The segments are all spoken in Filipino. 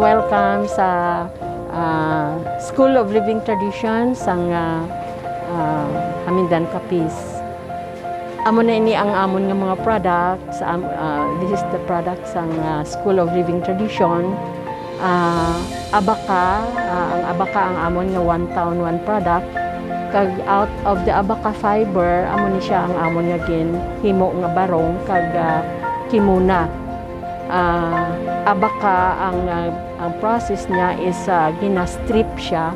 welcome sa School of Living Traditions sang Hamindan Capiz. Amon na ini ang amon nga mga products. This is the product sang School of Living Tradition. Abaka, ang abaka ang amon nga one town one product. Kag out of the abaka fiber, amon ni siya ang amon nga himo nga barong kag kimuna. Abaka ang process niya is gina-strip siya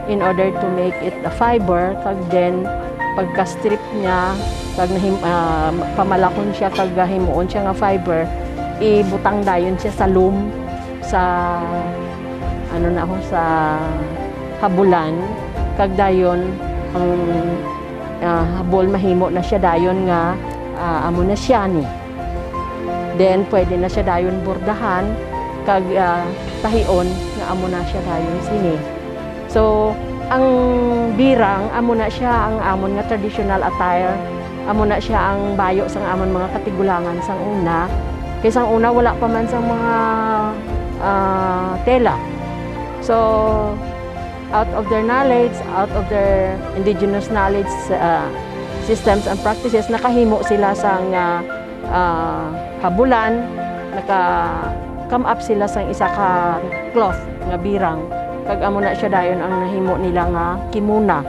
in order to make it a fiber, kag then pagka-strip niya kag pamalakon siya kag himuon siya nga fiber, ibutang dayon siya sa loom sa sa habulan, kag dayon ang habol mahimo na siya dayon nga amo na siya ni. Then pwede na siya dayon bordahan kag tahion nga amo na siya dayon sini. So ang birang amo na siya ang amon nga traditional attire, amo na siya ang bayo sang amon mga katigulangan sang una. Kay sang una wala pa man sang mga tela. So out of their knowledge, out of their indigenous knowledge systems and practices, nakahimo sila sang habulan, naka-come up sila sang isa ka cloth nga birang. Kag amo na siya dayon ang nahimo nila nga kimuna.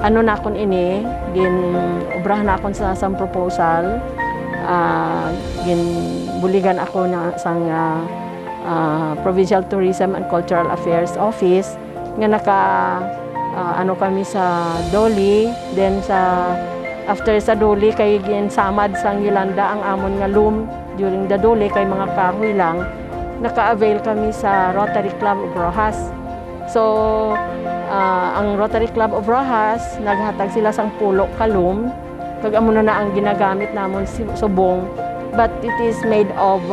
Ano na kon ini, obrahan akon sa sang proposal. Buligan ako na sang Provincial Tourism and Cultural Affairs Office nga kami sa Doli, then after sa Doli kay samad sang Yolanda ang amon nga loom during the Doli kay mga kahoy lang, naka-avail kami sa Rotary Club of Rojas. So ang Rotary Club of Rojas naghatag sila sang pulo ka loom, kag amo na ang ginagamit namon subong, but it is made of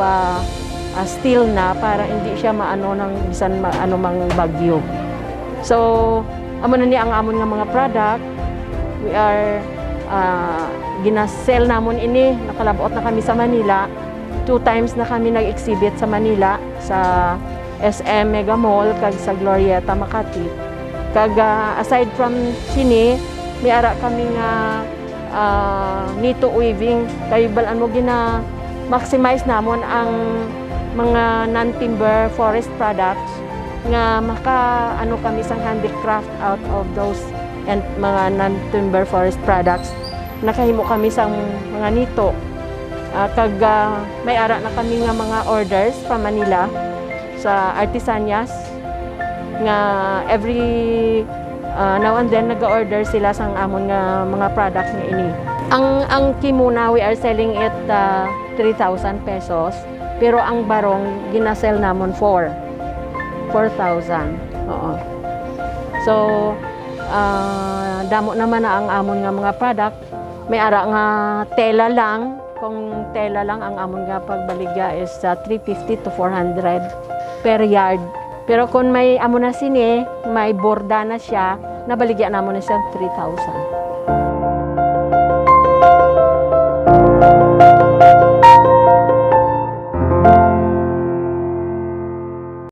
steel na para hindi siya maano ng bisan maano mang bagyo. So amo na ni ang amon nga mga product. We are ginasell namon ini, nakalabot na kami sa Manila. 2 times na kami nag-exhibit sa Manila, sa SM Mega Mall kag sa Glorieta Makati. Kag aside from sini, may ara kami nga nito weaving, kay balan mo maximize namon ang mga non-timber forest products nga kami sang handicraft out of those and mga non-timber forest products. Nakahimo kami sang mga nito. Kag may ara na kami nga mga orders from Manila sa artisanias nga every now and then nag-order sila sang amon nga mga products nga ini. Ang kimuna we are selling it 3,000 pesos, pero ang barong ginasell namon 4,000. Oo. So damo naman na ang amon nga mga product. May ara nga tela lang. Kung tela lang ang amon nga pagbaligya is 350 to 400 per yard. Pero kung may amo na sini, may borda na siya, nabaligya namon na siya 3,000.